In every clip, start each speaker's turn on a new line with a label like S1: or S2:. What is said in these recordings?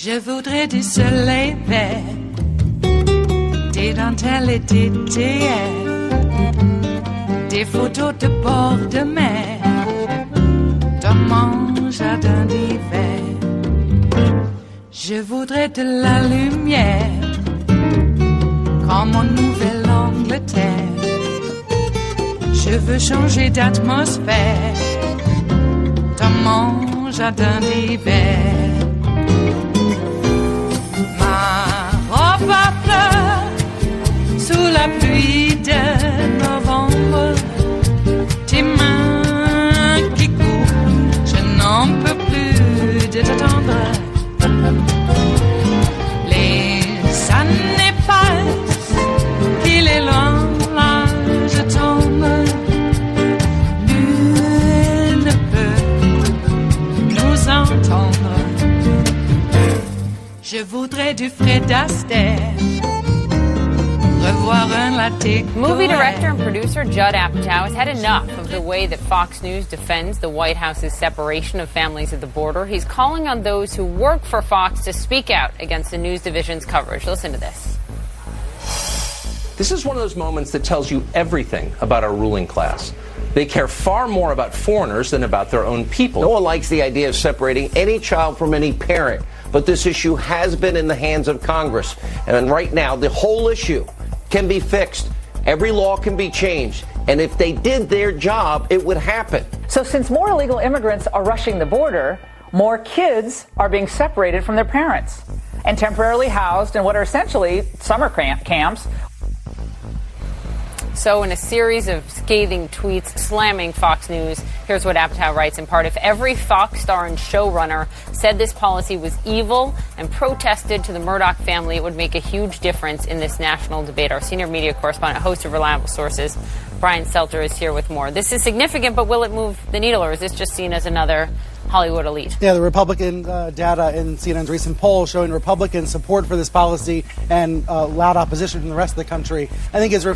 S1: Je voudrais du soleil vert, des dentelles et des théières, des photos de bord de mer, dans mon jardin d'hiver. Je voudrais de la lumière, comme en Nouvelle-Angleterre. Je veux changer d'atmosphère, dans mon jardin d'hiver. Robe à fleurs, sous la pluie de novembre, tes mains qui courent, je n'en peux plus de t'attendre. Les années passent, qu'il est loin, là je tombe. Nul ne peut nous entendre. Je voudrais du Fred Astaire, revoir un latte.
S2: Movie director and producer Judd Apatow has had enough of the way that Fox News defends the White House's separation of families at the border. He's calling on those who work for Fox to speak out against the news division's coverage. Listen to this.
S3: This is one of those moments that tells you everything about our ruling class. They care far more about foreigners than about their own people.
S4: No one likes the idea of separating any child from any parent, but this issue has been in the hands of Congress. And right now, the whole issue can be fixed. Every law can be changed. And if they did their job, it would happen.
S5: So since more illegal immigrants are rushing the border, more kids are being separated from their parents and temporarily housed in what are essentially summer camps.
S2: So in a series of scathing tweets slamming Fox News, here's what Apatow writes in part. If every Fox star and showrunner said this policy was evil and protested to the Murdoch family, it would make a huge difference in this national debate. Our senior media correspondent, host of Reliable Sources, Brian Selter, is here with more. This is significant, but will it move the needle, or is this just seen as another Hollywood elite?
S6: Yeah, the Republican data in CNN's recent poll showing Republican support for this policy and loud opposition from the rest of the country, I think is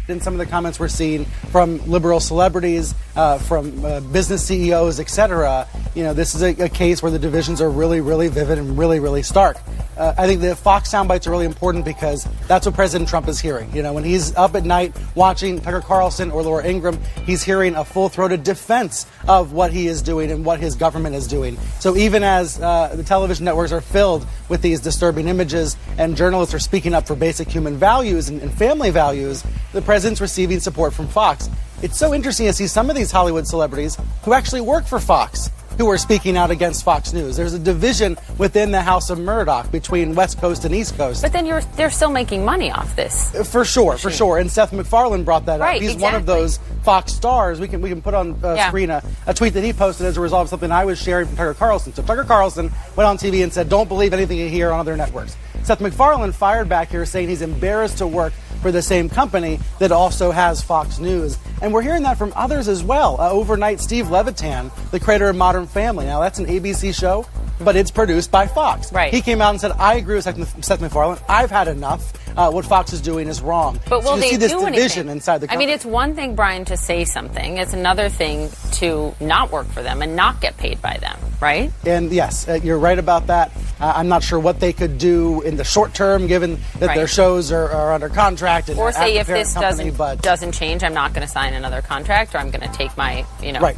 S6: in some of the comments we're seeing from liberal celebrities, from business CEOs, etc. You know, this is a case where the divisions are really, really vivid and really, really stark. I think the Fox soundbites are really important because that's what President Trump is hearing. You know, when he's up at night watching Tucker Carlson or Laura Ingraham, he's hearing a full-throated defense of what he is doing and what his government is doing. So even as the television networks are filled with these disturbing images and journalists are speaking up for basic human values and family values, the president's receiving support from Fox. It's so interesting to see some of these Hollywood celebrities who actually work for Fox who are speaking out against Fox News. There's a division within the House of Murdoch between West Coast and East Coast.
S2: But then they're still making money off this.
S6: For sure. And Seth MacFarlane brought that up. He's
S2: exactly.
S6: One of those Fox stars. We can put on screen a tweet that he posted as a result of something I was sharing from Tucker Carlson. So Tucker Carlson went on TV and said, don't believe anything you hear on other networks. Seth MacFarlane fired back here saying he's embarrassed to work for the same company that also has Fox News. And we're hearing that from others as well. Overnight, Steve Levitan, the creator of Modern Family. Now, that's an ABC show, but it's produced by Fox.
S2: Right.
S6: He came out and said, I agree with Seth MacFarlane. I've had enough. What Fox is doing is wrong.
S2: But will they
S6: see this
S2: do
S6: division
S2: anything?
S6: Inside the company.
S2: I mean, it's one thing, Brian, to say something. It's another thing to not work for them and not get paid by them, right?
S6: And yes, you're right about that. I'm not sure what they could do in the short term, given that their shows are under contract. And
S2: or say if this
S6: company,
S2: doesn't change, I'm not going to sign another contract, or I'm going to take my,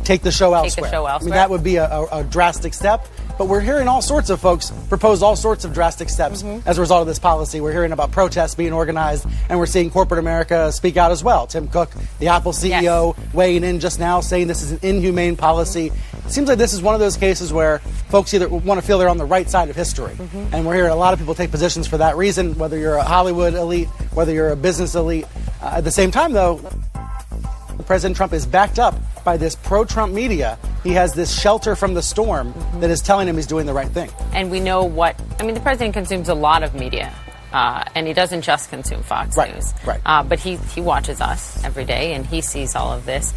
S6: take the show elsewhere. I mean, that would be a drastic step. But we're hearing all sorts of folks propose all sorts of drastic steps as a result of this policy. We're hearing about protests being organized, and we're seeing corporate America speak out as well. Tim Cook, the Apple CEO, weighing in just now, saying this is an inhumane policy. It seems like this is one of those cases where folks either want to feel they're on the right side of history. And we're hearing a lot of people take positions for that reason, whether you're a Hollywood elite, whether you're a business elite. At the same time, though, President Trump is backed up by this pro-Trump media. He has this shelter from the storm that is telling him he's doing the right thing.
S2: And we know the president consumes a lot of media. And he doesn't just consume Fox News. But he watches us every day, and he sees all of this.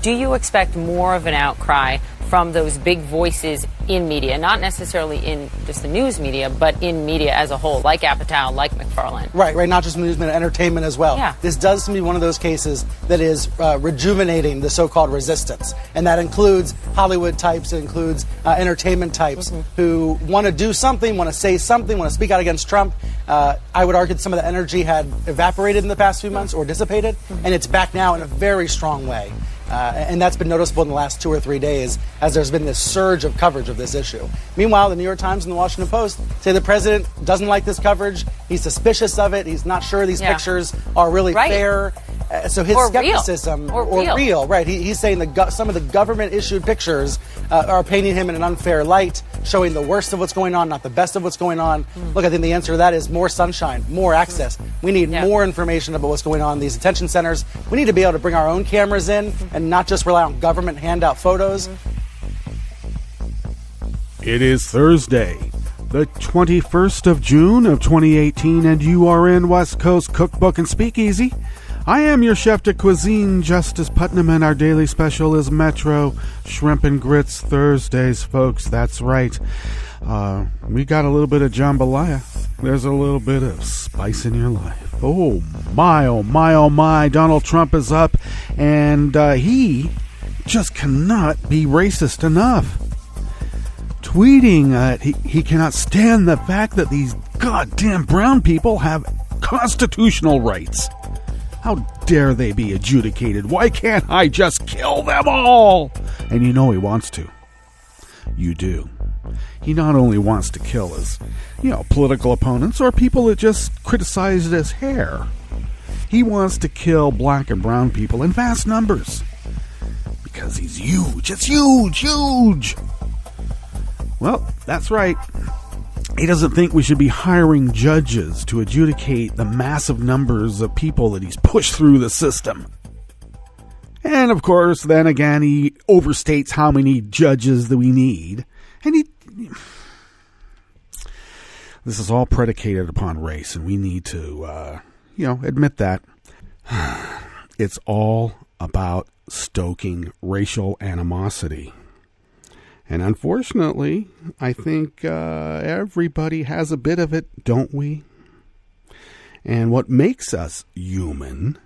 S2: Do you expect more of an outcry from those big voices in media, not necessarily in just the news media, but in media as a whole, like Apatow, like McFarland.
S6: Right, not just news, but entertainment as well.
S2: Yeah.
S6: This does seem to be one of those cases that is rejuvenating the so-called resistance, and that includes Hollywood types, it includes entertainment types who want to do something, want to say something, want to speak out against Trump. I would argue that some of the energy had evaporated in the past few months or dissipated, and it's back now in a very strong way. And that's been noticeable in the last 2 or 3 days as there's been this surge of coverage of this issue. Meanwhile, the New York Times and the Washington Post say the president doesn't like this coverage. He's suspicious of it. He's not sure these pictures are really fair. So his skepticism
S2: or real.
S6: Right. He's saying some of the government-issued pictures are painting him in an unfair light, showing the worst of what's going on, not the best of what's going on. Look, I think the answer to that is more sunshine, more access. We need more information about what's going on in these detention centers. We need to be able to bring our own cameras in and not just rely on government handout photos.
S7: It is Thursday, the 21st of June of 2018, and you are in West Coast Cookbook and Speakeasy. I am your chef de cuisine, Justice Putnam, and our daily special is Metro Shrimp and Grits Thursdays, folks. That's right. We got a little bit of jambalaya. There's a little bit of spice in your life. Oh my, oh my, oh my. Donald Trump is up, and he just cannot be racist enough. Tweeting that he cannot stand the fact that these goddamn brown people have constitutional rights. How dare they be adjudicated? Why can't I just kill them all? And you know he wants to. You do. He not only wants to kill his, political opponents or people that just criticize his hair. He wants to kill black and brown people in vast numbers. Because he's huge. It's huge, huge. Well, that's right. He doesn't think we should be hiring judges to adjudicate the massive numbers of people that he's pushed through the system. And of course, then again, he overstates how many judges that we need. And this is all predicated upon race, and we need to, admit that. It's all about stoking racial animosity. And unfortunately, I think everybody has a bit of it, don't we? And what makes us human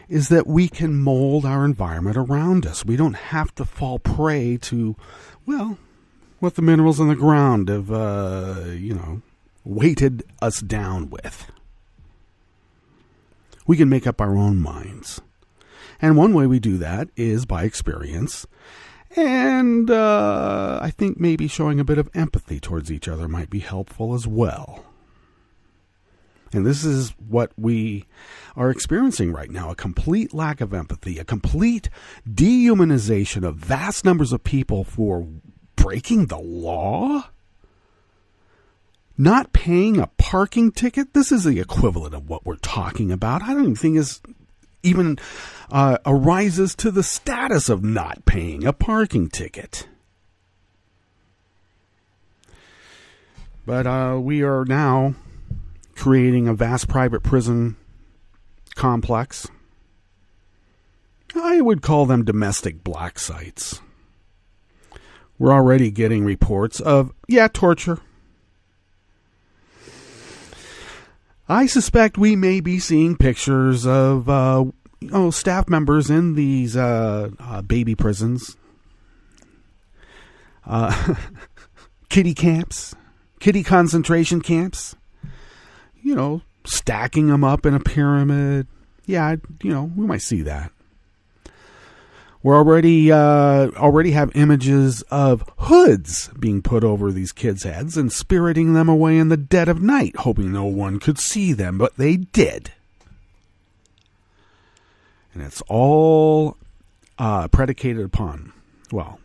S7: is that we can mold our environment around us. We don't have to fall prey to, what the minerals in the ground have, weighted us down with. We can make up our own minds. And one way we do that is by experience. And I think maybe showing a bit of empathy towards each other might be helpful as well. And this is what we are experiencing right now, a complete lack of empathy, a complete dehumanization of vast numbers of people for breaking the law. Not paying a parking ticket, this is the equivalent of what we're talking about. I don't even think is even arises to the status of not paying a parking ticket. But we are now creating a vast private prison complex. I would call them domestic black sites. We're already getting reports of, torture. I suspect we may be seeing pictures of staff members in these baby prisons, kiddie camps, kiddie concentration camps, stacking them up in a pyramid. Yeah, we might see that. We're already have images of hoods being put over these kids' heads and spiriting them away in the dead of night, hoping no one could see them, but they did. And it's all predicated upon,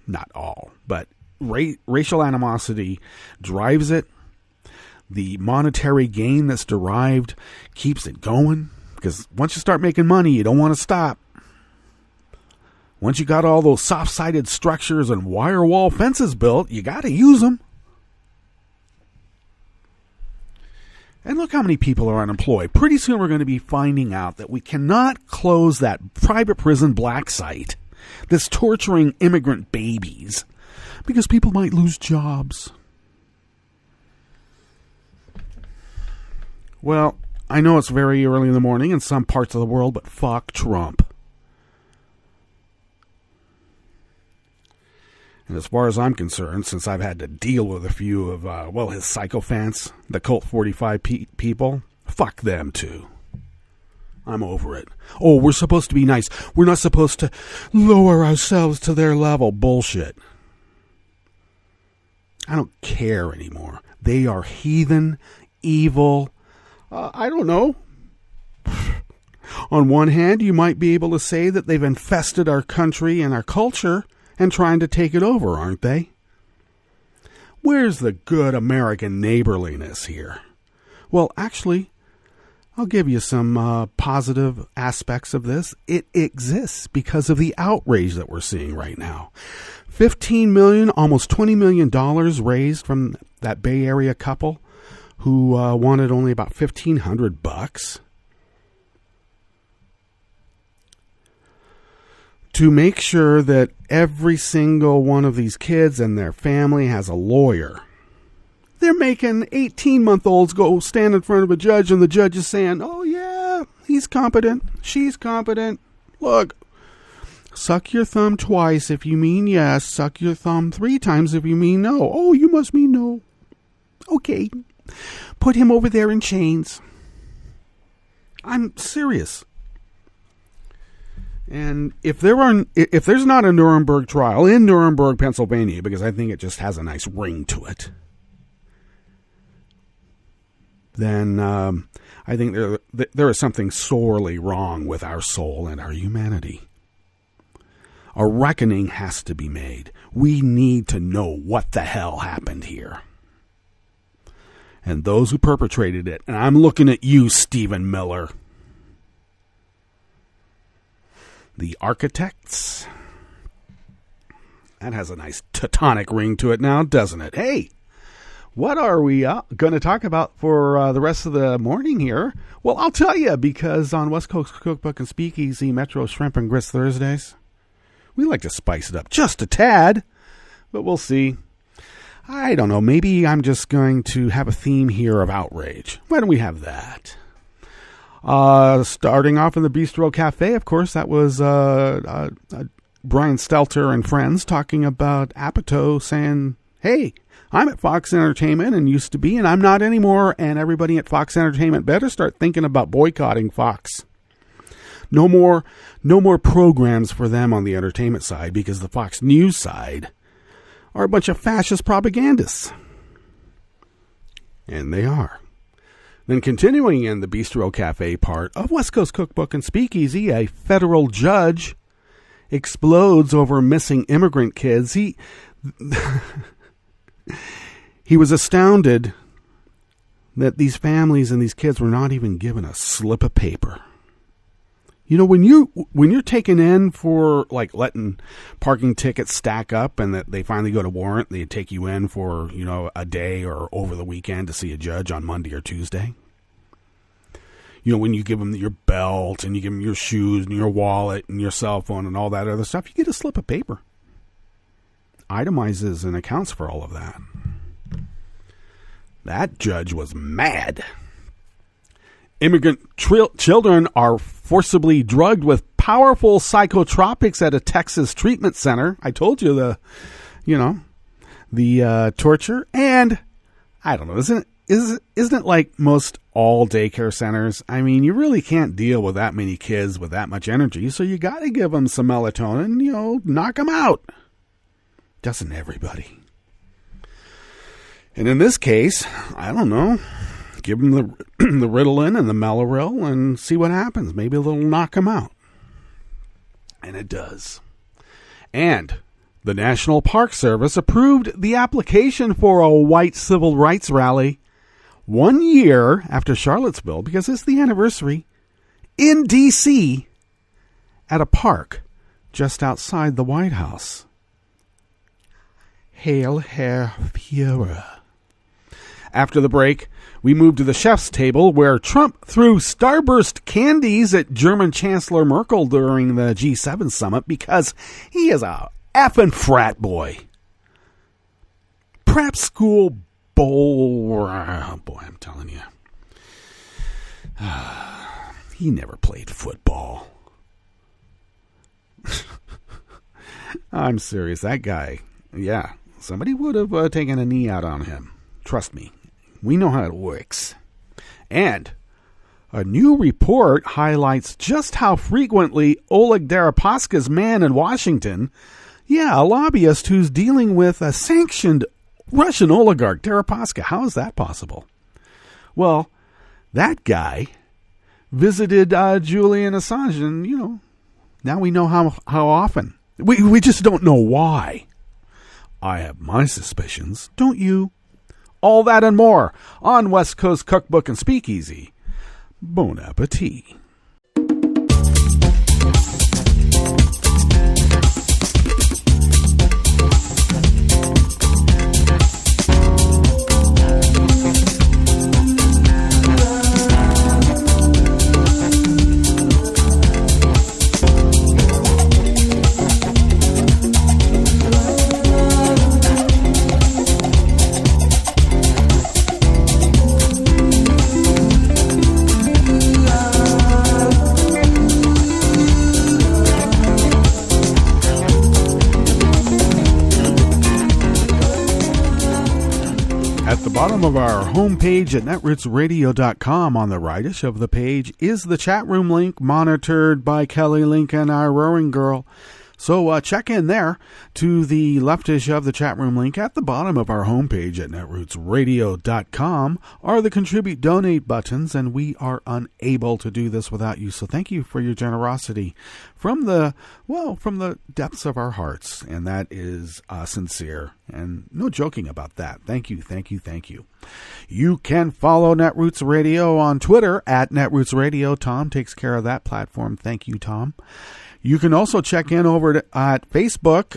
S7: not all, but racial animosity drives it. The monetary gain that's derived keeps it going, because once you start making money, you don't want to stop. Once you got all those soft-sided structures and wire wall fences built, you got to use them. And look how many people are unemployed. Pretty soon we're going to be finding out that we cannot close that private prison black site that's torturing immigrant babies because people might lose jobs. Well, I know it's very early in the morning in some parts of the world, but fuck Trump. And as far as I'm concerned, since I've had to deal with a few of, his sycophants, the Cult 45 people, fuck them too. I'm over it. Oh, we're supposed to be nice. We're not supposed to lower ourselves to their level. Bullshit. I don't care anymore. They are heathen, evil. I don't know. On one hand, you might be able to say that they've infested our country and our culture and trying to take it over, aren't they? Where's the good American neighborliness here? Well, actually, I'll give you some positive aspects of this. It exists because of the outrage that we're seeing right now. $15 million, almost $20 million raised from that Bay Area couple who wanted only about $1,500 to make sure that every single one of these kids and their family has a lawyer. They're making 18-month-olds go stand in front of a judge, and the judge is saying, oh, yeah, he's competent. She's competent. Look, suck your thumb twice if you mean yes. Suck your thumb 3 times if you mean no. Oh, you must mean no. Okay. Put him over there in chains. I'm serious. And if there's not a Nuremberg trial in Nuremberg, Pennsylvania, because I think it just has a nice ring to it, then I think there is something sorely wrong with our soul and our humanity. A reckoning has to be made. We need to know what the hell happened here. And those who perpetrated it, and I'm looking at you, Stephen Miller, the architects. That has a nice Teutonic ring to it now, doesn't it? Hey, what are we going to talk about for the rest of the morning here? Well, I'll tell you, because on West Coast Cookbook and Speakeasy Metro Shrimp and Grits Thursdays, we like to spice it up just a tad, but we'll see. I don't know, maybe I'm just going to have a theme here of outrage. Why don't we have that? Starting off in the Bistro Cafe, of course, that was Brian Stelter and friends talking about Apatow saying, hey, I'm at Fox Entertainment and used to be, and I'm not anymore, and everybody at Fox Entertainment better start thinking about boycotting Fox. No more programs for them on the entertainment side, because the Fox News side are a bunch of fascist propagandists. And they are. Then continuing in the Bistro Cafe part of West Coast Cookbook and Speakeasy, a federal judge explodes over missing immigrant kids. He was astounded that these families and these kids were not even given a slip of paper. You know, when you're taken in for, like, letting parking tickets stack up and that they finally go to warrant, they take you in for, you know, a day or over the weekend to see a judge on Monday or Tuesday. You know, when you give them your belt and you give them your shoes and your wallet and your cell phone and all that other stuff, you get a slip of paper. Itemizes and accounts for all of that. That judge was mad. Immigrant children are forcibly drugged with powerful psychotropics at a Texas treatment center. I told you the torture. And I don't know, isn't it like most all daycare centers? I mean, you really can't deal with that many kids with that much energy, so you got to give them some melatonin, you know, knock them out. Doesn't everybody? And in this case, I don't know, give them the Ritalin and the Meloril and see what happens. Maybe it'll knock them out. And it does. And the National Park Service approved the application for a white civil rights rally 1 year after Charlottesville, because it's the anniversary, in D.C. at a park just outside the White House. Hail Herr Führer. After the break, we move to the chef's table, where Trump threw Starburst candies at German Chancellor Merkel during the G7 summit because he is a effing frat boy. prep school bowl. Oh, boy, I'm telling you. He never played football. I'm serious. That guy, yeah, somebody would have taken a knee out on him. Trust me. We know how it works. And a new report highlights just how frequently Oleg Deripaska's man in Washington, a lobbyist who's dealing with a sanctioned Russian oligarch, Deripaska. How is that possible? Well, that guy visited Julian Assange, and, now we know how often. We just don't know why. I have my suspicions, don't you? All that and more on West Coast Cookbook and Speakeasy. Bon appetit. Bottom of our homepage at netrootsradio.com, on the rightish of the page, is the chat room link monitored by Kelly Lincoln, our roaring girl. So check in there. To the leftish of the chat room link at the bottom of our homepage at netrootsradio.com are the contribute donate buttons, and we are unable to do this without you. So thank you for your generosity from the depths of our hearts, and that is sincere and no joking about that. Thank you, thank you, thank you. You can follow Netroots Radio on Twitter at Netroots Radio. Tom takes care of that platform. Thank you, Tom. You can also check in over at Facebook.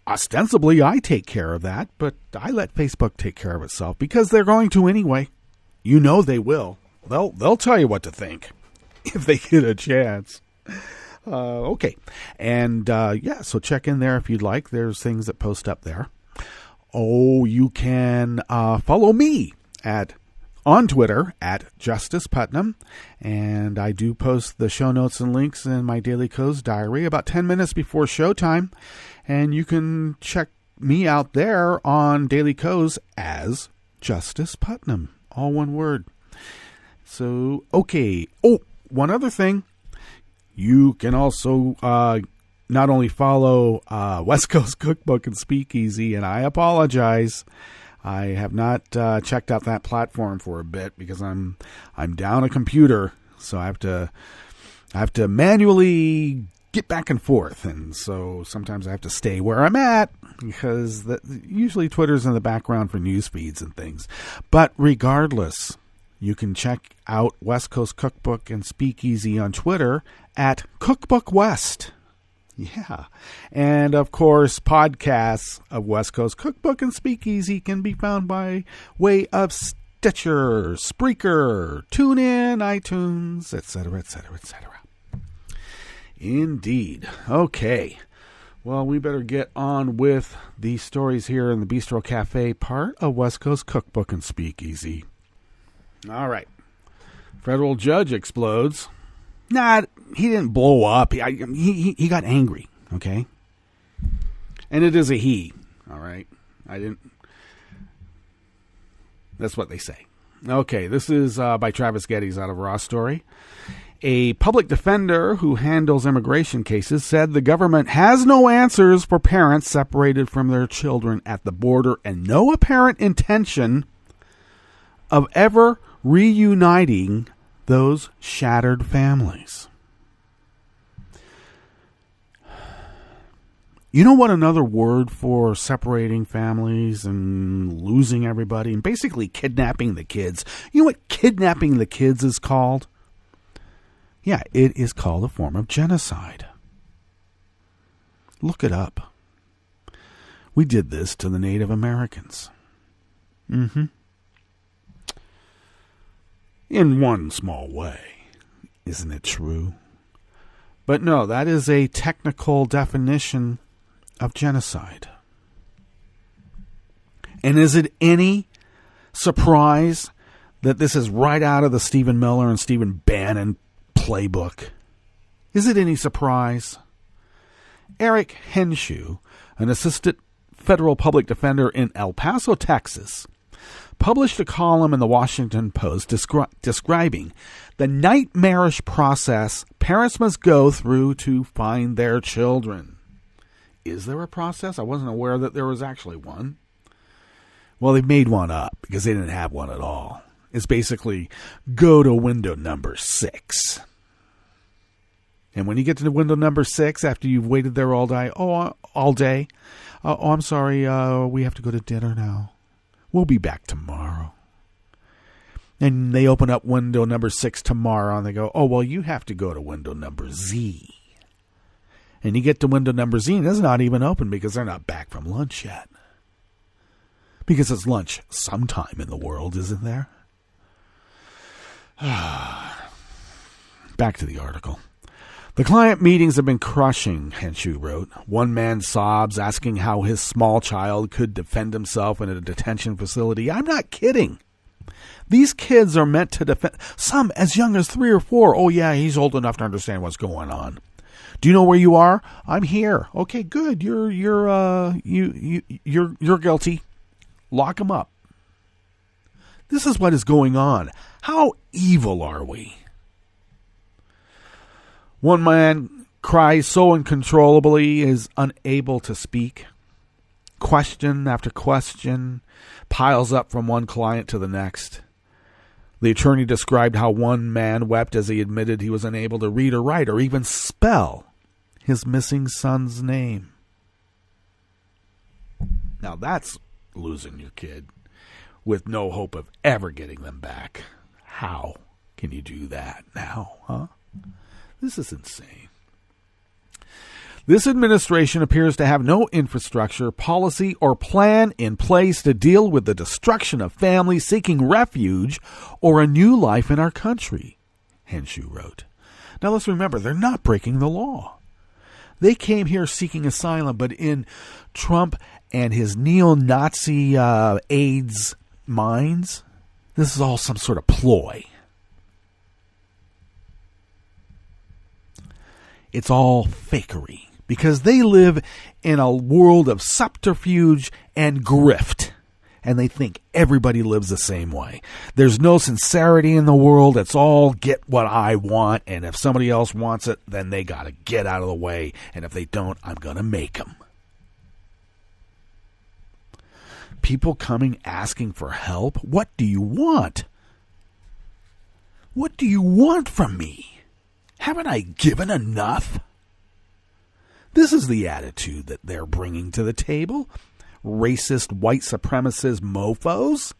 S7: Ostensibly, I take care of that, but I let Facebook take care of itself because they're going to anyway. You know they will. They'll tell you what to think if they get a chance. Okay. And so check in there if you'd like. There's things that post up there. Oh, you can follow me on Twitter at Justice Putnam, and I do post the show notes and links in my Daily Co's diary about 10 minutes before showtime, and you can check me out there on Daily Co's as Justice Putnam, all one word. So, okay. Oh, one other thing. You can also not only follow West Coast Cookbook and Speakeasy, and I apologize, I have not checked out that platform for a bit because I'm down a computer, so I have to manually get back and forth, and so sometimes I have to stay where I'm at because usually Twitter's in the background for news feeds and things. But regardless, you can check out West Coast Cookbook and Speakeasy on Twitter at Cookbook West. Yeah. And, of course, podcasts of West Coast Cookbook and Speakeasy can be found by way of Stitcher, Spreaker, TuneIn, iTunes, etc., etc., etc. Indeed. Okay. Well, we better get on with the stories here in the Bistro Cafe part of West Coast Cookbook and Speakeasy. All right. Federal judge explodes. Nah, he didn't blow up. He got angry, okay? And it is a he, all right? That's what they say. Okay, this is by Travis Geddes out of Raw Story. A public defender who handles immigration cases said the government has no answers for parents separated from their children at the border and no apparent intention of ever reuniting those shattered families. You know what another word for separating families and losing everybody and basically kidnapping the kids? You know what kidnapping the kids is called? Yeah, it is called a form of genocide. Look it up. We did this to the Native Americans. In one small way. Isn't it true? But no, that is a technical definition of genocide. And is it any surprise that this is right out of the Stephen Miller and Stephen Bannon playbook? Is it any surprise? Eric Henshaw, an assistant federal public defender in El Paso, Texas, published a column in the Washington Post describing the nightmarish process parents must go through to find their children. Is there a process? I wasn't aware that there was actually one. Well, they made one up because they didn't have one at all. It's basically go to window number 6. And when you get to the window number 6, after you've waited there all day, I'm sorry, we have to go to dinner now. We'll be back tomorrow. And they open up window number 6 tomorrow, and they go, oh, well, you have to go to window number Z. And you get to window number Z, and it's not even open because they're not back from lunch yet. Because it's lunch sometime in the world, isn't there? Back to the article. The client meetings have been crushing, Henshaw wrote. One man sobs, asking how his small child could defend himself in a detention facility. I'm not kidding. These kids are meant to defend, some as young as 3 or 4. Oh, yeah, he's old enough to understand what's going on. Do you know where you are? I'm here. Okay, good. You're guilty. Lock him up. This is what is going on. How evil are we? One man cries so uncontrollably he is unable to speak. Question after question piles up from one client to the next. The attorney described how one man wept as he admitted he was unable to read or write or even spell his missing son's name. Now that's losing your kid with no hope of ever getting them back. How can you do that now, huh? This is insane. This administration appears to have no infrastructure, policy, or plan in place to deal with the destruction of families seeking refuge or a new life in our country, Henshaw wrote. Now let's remember, they're not breaking the law. They came here seeking asylum, but in Trump and his neo-Nazi aides' minds, this is all some sort of ploy. It's all fakery because they live in a world of subterfuge and grift, and they think everybody lives the same way. There's no sincerity in the world. It's all get what I want, and if somebody else wants it, then they got to get out of the way, and if they don't, I'm going to make them. People coming asking for help. What do you want? What do you want from me? Haven't I given enough? This is the attitude that they're bringing to the table. Racist, white supremacist mofos.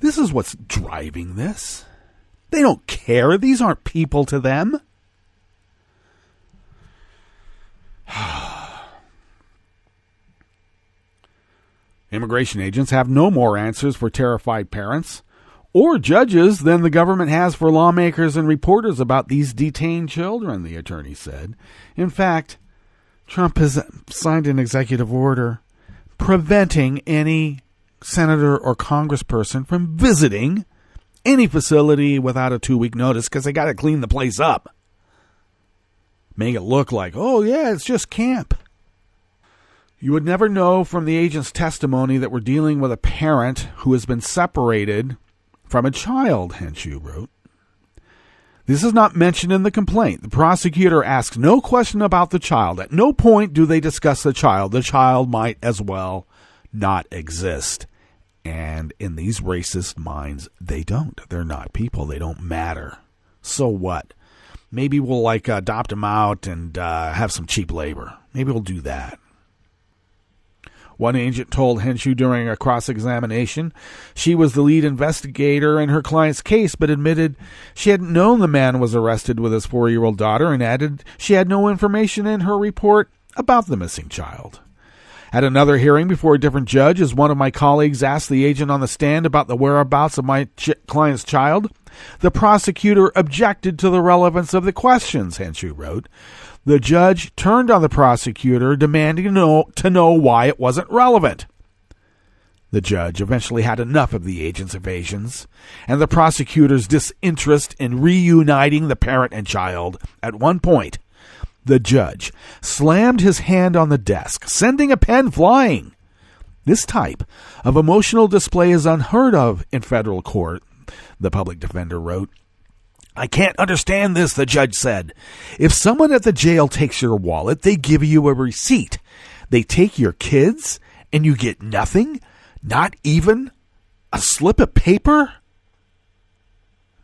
S7: This is what's driving this. They don't care. These aren't people to them. Immigration agents have no more answers for terrified parents or judges than the government has for lawmakers and reporters about these detained children, the attorney said. In fact, Trump has signed an executive order preventing any senator or congressperson from visiting any facility without a 2-week notice because they got to clean the place up. Make it look like, oh, yeah, it's just camp. You would never know from the agent's testimony that we're dealing with a parent who has been separated from a child, Henshaw wrote. This is not mentioned in the complaint. The prosecutor asks no question about the child. At no point do they discuss the child. The child might as well not exist. And in these racist minds, they don't. They're not people. They don't matter. So what? Maybe we'll adopt them out and have some cheap labor. Maybe we'll do that. One agent told Henshaw during a cross-examination she was the lead investigator in her client's case, but admitted she hadn't known the man was arrested with his 4-year-old daughter and added she had no information in her report about the missing child. At another hearing before a different judge, as one of my colleagues asked the agent on the stand about the whereabouts of my client's child, the prosecutor objected to the relevance of the questions, Henshaw wrote. The judge turned on the prosecutor, demanding to know why it wasn't relevant. The judge eventually had enough of the agent's evasions and the prosecutor's disinterest in reuniting the parent and child. At one point, the judge slammed his hand on the desk, sending a pen flying. This type of emotional display is unheard of in federal court, the public defender wrote. I can't understand this, the judge said. If someone at the jail takes your wallet, they give you a receipt. They take your kids and you get nothing? Not even a slip of paper?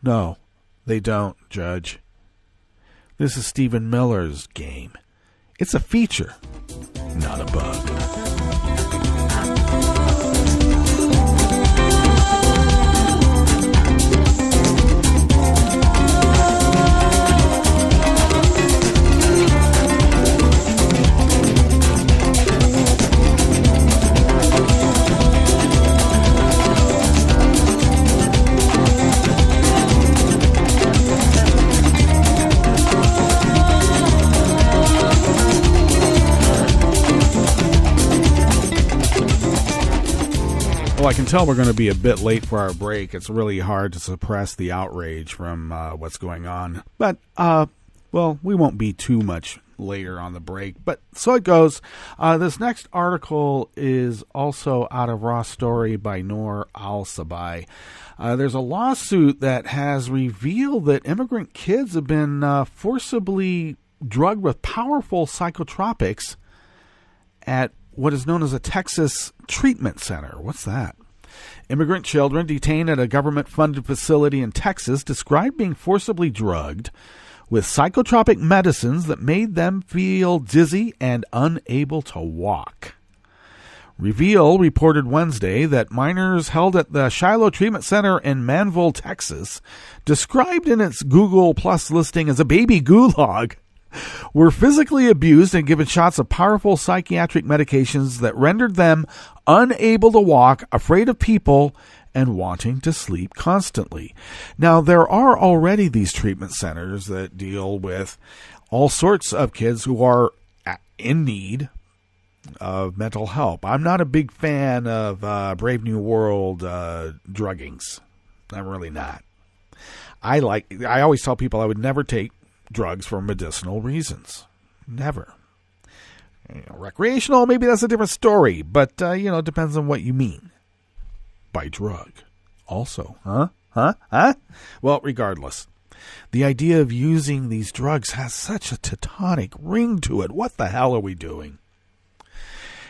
S7: No, they don't, Judge. This is Stephen Miller's game. It's a feature, not a bug. Well, I can tell we're going to be a bit late for our break. It's really hard to suppress the outrage from what's going on. But, well, we won't be too much later on the break. But so it goes. This next article is also out of Raw Story by Noor Al-Sabai. There's a lawsuit that has revealed that immigrant kids have been forcibly drugged with powerful psychotropics at what is known as a Texas treatment center. What's that? Immigrant children detained at a government-funded facility in Texas described being forcibly drugged with psychotropic medicines that made them feel dizzy and unable to walk. Reveal reported Wednesday that minors held at the Shiloh Treatment Center in Manville, Texas, described in its Google Plus listing as a baby gulag, were physically abused and given shots of powerful psychiatric medications that rendered them unable to walk, afraid of people, and wanting to sleep constantly. Now, there are already these treatment centers that deal with all sorts of kids who are in need of mental help. I'm not a big fan of Brave New World druggings. I'm really not. I always tell people I would never take drugs for medicinal reasons. Never. Recreational, maybe that's a different story, but, it depends on what you mean by drug. Also, Well, regardless, the idea of using these drugs has such a teutonic ring to it. What the hell are we doing?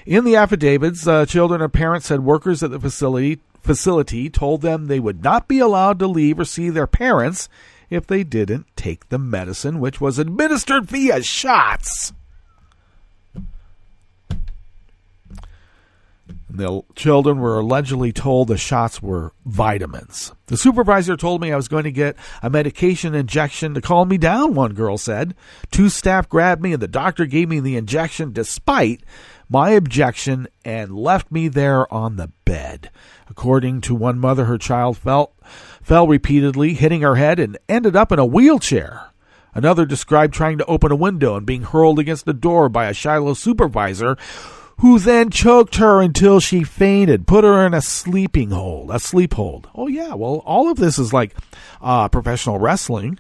S7: In the affidavits, children and parents said workers at the facility told them they would not be allowed to leave or see their parents if they didn't take the medicine, which was administered via shots. The children were allegedly told the shots were vitamins. The supervisor told me I was going to get a medication injection to calm me down, one girl said. 2 staff grabbed me and the doctor gave me the injection despite my objection and left me there on the bed. According to one mother, her child fell repeatedly, hitting her head, and ended up in a wheelchair. Another described trying to open a window and being hurled against the door by a Shiloh supervisor, who then choked her until she fainted, put her in a sleep hold. Oh, yeah, well, all of this is like professional wrestling.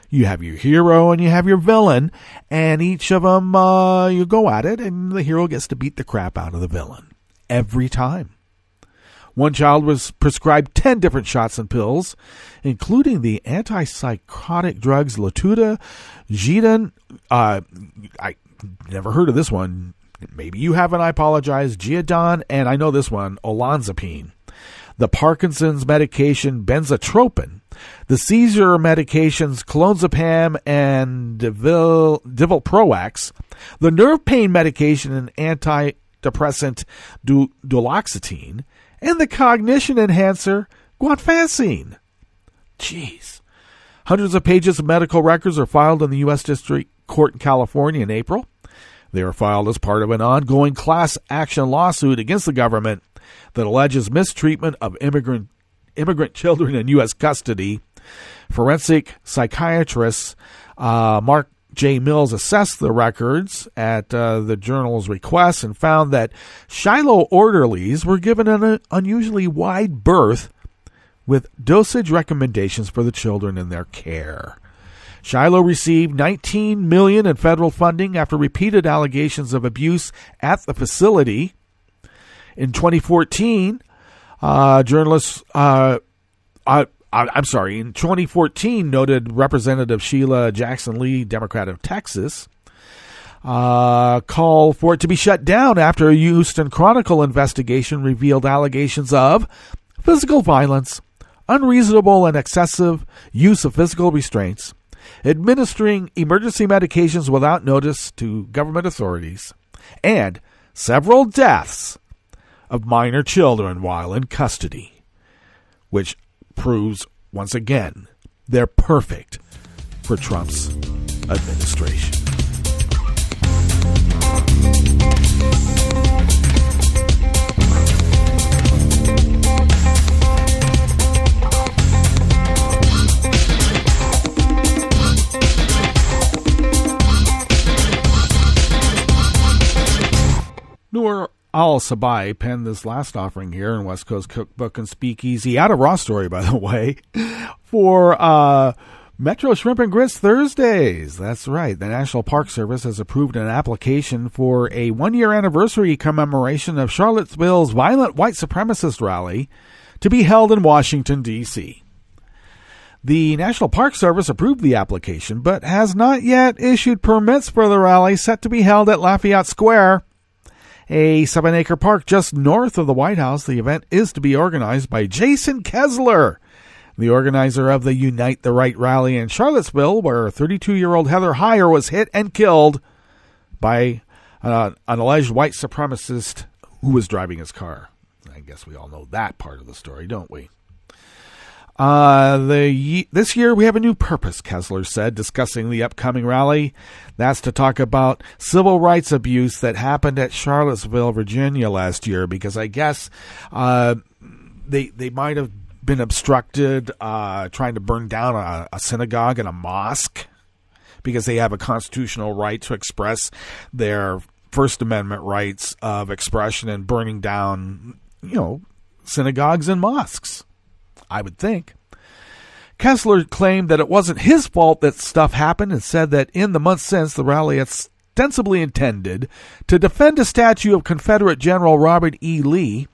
S7: You have your hero and you have your villain, and each of them, you go at it, and the hero gets to beat the crap out of the villain. Every time. One child was prescribed 10 different shots and pills, including the antipsychotic drugs Latuda, Gidan, I never heard of this one. Maybe you haven't, I apologize. Giadon, and I know this one, olanzapine. The Parkinson's medication benzotropin. The seizure medications clonazepam and Divalproax. The nerve pain medication and antidepressant duloxetine. And the cognition enhancer guanfacine. Jeez. Hundreds of pages of medical records are filed in the U.S. District Court in California in April. They are filed as part of an ongoing class action lawsuit against the government that alleges mistreatment of immigrant children in U.S. custody. Forensic psychiatrist Mark J. Mills assessed the records at the journal's request and found that Shiloh orderlies were given an unusually wide berth with dosage recommendations for the children in their care. Shiloh received $19 million in federal funding after repeated allegations of abuse at the facility. In 2014, in 2014, noted Representative Sheila Jackson Lee, Democrat of Texas, called for it to be shut down after a Houston Chronicle investigation revealed allegations of physical violence, unreasonable and excessive use of physical restraints, administering emergency medications without notice to government authorities, and several deaths of minor children while in custody, which proves once again they're perfect for Trump's administration. Noor Al-Sabai penned this last offering here in West Coast Cookbook and Speakeasy, out of Raw Story, by the way, for Metro Shrimp and Grits Thursdays. That's right. The National Park Service has approved an application for a one-year anniversary commemoration of Charlottesville's violent white supremacist rally to be held in Washington, D.C. The National Park Service approved the application, but has not yet issued permits for the rally set to be held at Lafayette Square, a 7-acre park just north of the White House. The event is to be organized by Jason Kessler, the organizer of the Unite the Right rally in Charlottesville, where 32-year-old Heather Heyer was hit and killed by an alleged white supremacist who was driving his car. I guess we all know that part of the story, don't we? This year we have a new purpose, Kessler said, discussing the upcoming rally. That's to talk about civil rights abuse that happened at Charlottesville, Virginia last year, because I guess they might have been obstructed trying to burn down a synagogue and a mosque because they have a constitutional right to express their First Amendment rights of expression and burning down, synagogues and mosques, I would think. Kessler claimed that it wasn't his fault that stuff happened and said that in the months since, the rally ostensibly intended to defend a statue of Confederate General Robert E. Lee.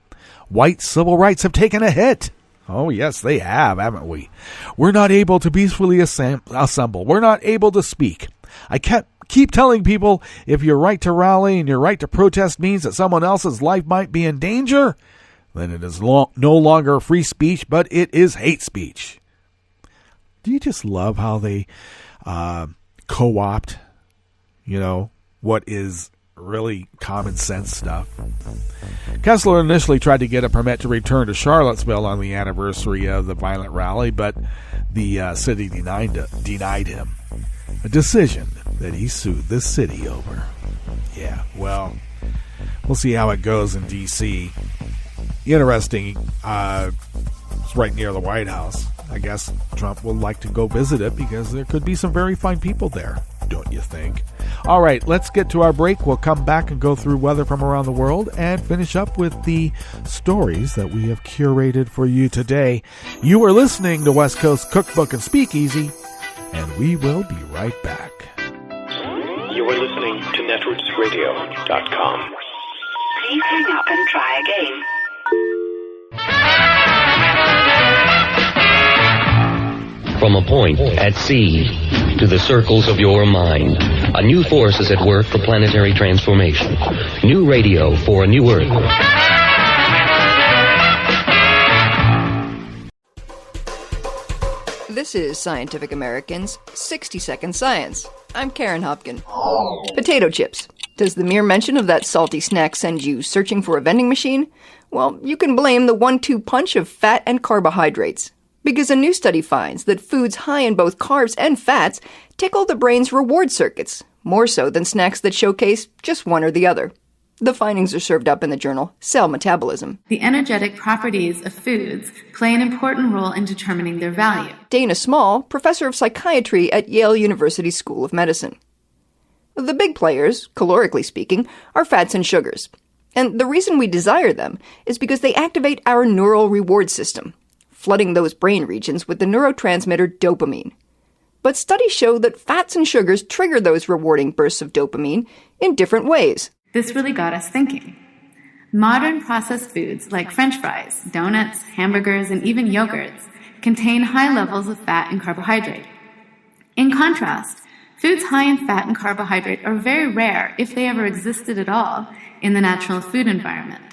S7: White civil rights have taken a hit. Oh, yes, they have, haven't we? We're not able to peacefully assemble. We're not able to speak. I keep telling people, if your right to rally and your right to protest means that someone else's life might be in danger, then it is no longer free speech, but it is hate speech. Do you just love how they co-opt, what is really common sense stuff? Kessler initially tried to get a permit to return to Charlottesville on the anniversary of the violent rally, but the city denied him. A decision that he sued the city over. Yeah, well, we'll see how it goes in D.C. Interesting. It's right near the White House. I guess Trump would like to go visit it because there could be some very fine people there, don't you think? All right, let's get to our break. We'll come back and go through weather from around the world and finish up with the stories that we have curated for you today. You are listening to West Coast Cookbook and Speakeasy, and we will be right back.
S8: You are listening to netrootsradio.com.
S9: Please hang up and try again.
S10: From a point at sea to the circles of your mind, a new force is at work for planetary transformation. New radio for a new Earth.
S11: This is Scientific American's 60-Second Science. I'm Karen Hopkin. Potato chips. Does the mere mention of that salty snack send you searching for a vending machine? Well, you can blame the 1-2 punch of fat and carbohydrates. Because a new study finds that foods high in both carbs and fats tickle the brain's reward circuits, more so than snacks that showcase just one or the other. The findings are served up in the journal Cell Metabolism.
S12: The energetic properties of foods play an important role in determining their value.
S11: Dana Small, professor of psychiatry at Yale University School of Medicine. The big players, calorically speaking, are fats and sugars. And the reason we desire them is because they activate our neural reward system, flooding those brain regions with the neurotransmitter dopamine. But studies show that fats and sugars trigger those rewarding bursts of dopamine in different ways.
S12: This really got us thinking. Modern processed foods like French fries, donuts, hamburgers, and even yogurts contain high levels of fat and carbohydrate. In contrast, foods high in fat and carbohydrate are very rare, if they ever existed at all, in the natural food environment.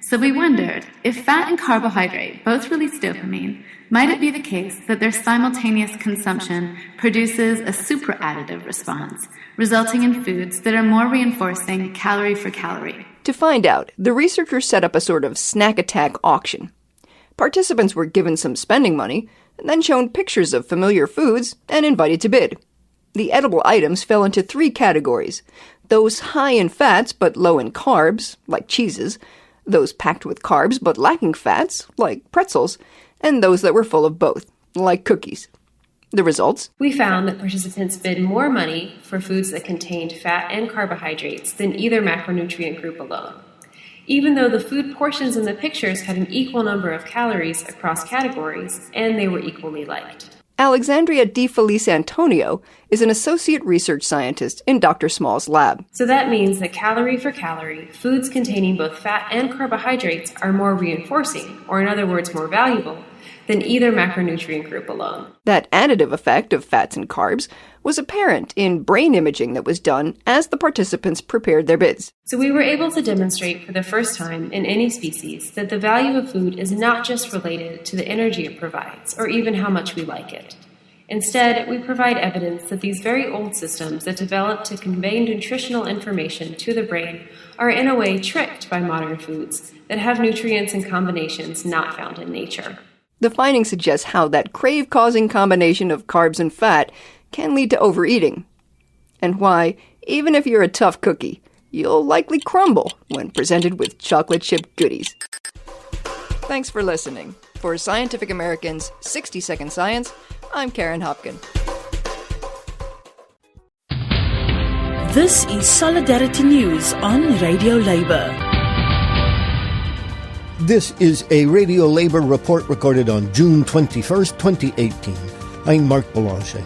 S12: So we wondered, if fat and carbohydrate both release dopamine, might it be the case that their simultaneous consumption produces a superadditive response, resulting in foods that are more reinforcing calorie for calorie?
S11: To find out, the researchers set up a sort of snack attack auction. Participants were given some spending money, and then shown pictures of familiar foods and invited to bid. The edible items fell into 3 categories: those high in fats but low in carbs, like cheeses, those packed with carbs but lacking fats, like pretzels, and those that were full of both, like cookies. The results?
S13: We found that participants bid more money for foods that contained fat and carbohydrates than either macronutrient group alone. Even though the food portions in the pictures had an equal number of calories across categories, and they were equally liked.
S11: Alexandria Di Felice Antonio is an associate research scientist in Dr. Small's lab.
S13: So that means that calorie for calorie, foods containing both fat and carbohydrates are more reinforcing, or in other words, more valuable, than either macronutrient group alone.
S11: That additive effect of fats and carbs was apparent in brain imaging that was done as the participants prepared their bids.
S13: So we were able to demonstrate for the first time in any species that the value of food is not just related to the energy it provides, or even how much we like it. Instead, we provide evidence that these very old systems that developed to convey nutritional information to the brain are in a way tricked by modern foods that have nutrients and combinations not found in nature.
S11: The finding suggests how that crave-causing combination of carbs and fat can lead to overeating, and why, even if you're a tough cookie, you'll likely crumble when presented with chocolate chip goodies. Thanks for listening. For Scientific American's 60-Second Science, I'm Karen Hopkin.
S14: This is Solidarity News on Radio Labour.
S15: This is a Radio Labour report recorded on June 21st, 2018. I'm Mark Boulanger.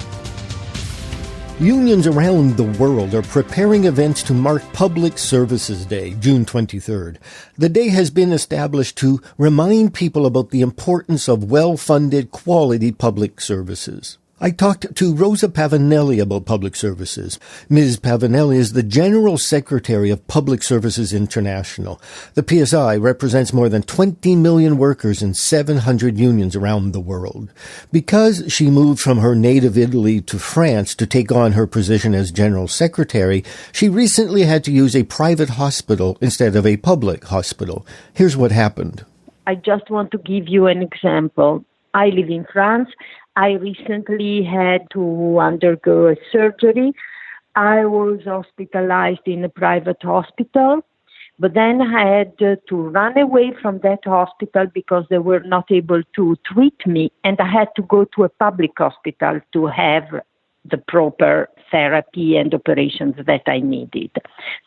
S15: Unions around the world are preparing events to mark Public Services Day, June 23rd. The day has been established to remind people about the importance of well-funded, quality public services. I talked to Rosa Pavanelli about public services. Ms. Pavanelli is the General Secretary of Public Services International. The PSI represents more than 20 million workers in 700 unions around the world. Because she moved from her native Italy to France to take on her position as General Secretary, she recently had to use a private hospital instead of a public hospital. Here's what happened.
S16: I just want to give you an example. I live in France. I recently had to undergo a surgery. I was hospitalized in a private hospital, but then I had to run away from that hospital because they were not able to treat me, and I had to go to a public hospital to have the proper therapy and operations that I needed.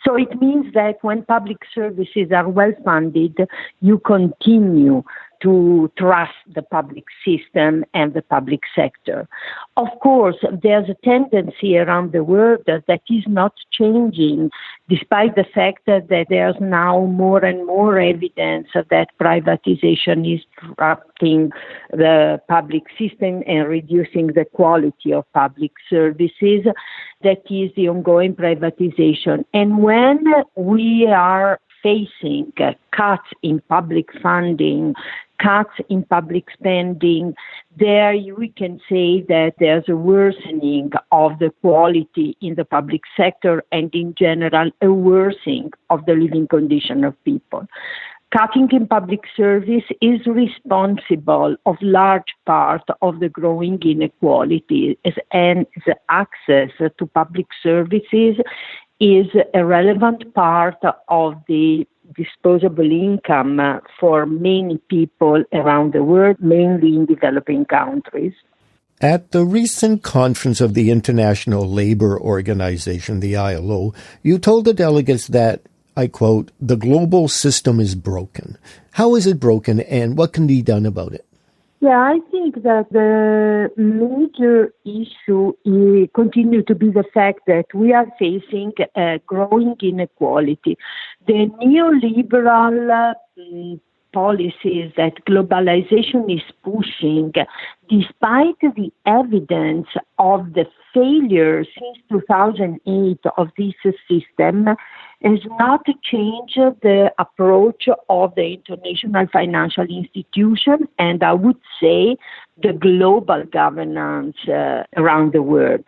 S16: So it means that when public services are well funded, you continue to trust the public system and the public sector. Of course, there's a tendency around the world that is not changing, despite the fact that there's now more and more evidence that privatization is disrupting the public system and reducing the quality of public services. That is the ongoing privatization. And when we are facing cuts in public funding, cuts in public spending, there we can say that there's a worsening of the quality in the public sector and in general a worsening of the living condition of people. Cutting in public service is responsible of large part of the growing inequality, and the access to public services is a relevant part of the disposable income for many people around the world, mainly in developing countries.
S15: At the recent conference of the International Labour Organization, the ILO, you told the delegates that, I quote, "the global system is broken." How is it broken, and what can be done about it?
S16: Yeah, I think that the major issue continues to be the fact that we are facing growing inequality. The neoliberal policies that globalization is pushing, despite the evidence of the failure since 2008 of this system, has not changed the approach of the international financial institution and I would say the global governance around the world.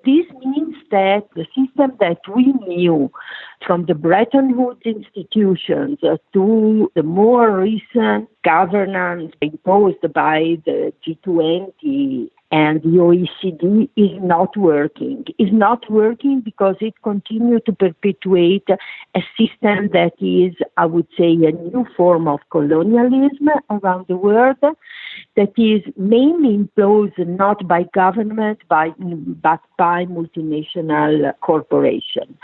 S16: This means that the system that we knew from the Bretton Woods institutions to the more recent governance imposed by the G20 and the OECD is not working. It's not working because it continues to perpetuate a system that is, I would say, a new form of colonialism around the world that is mainly imposed not by government but by multinational corporations.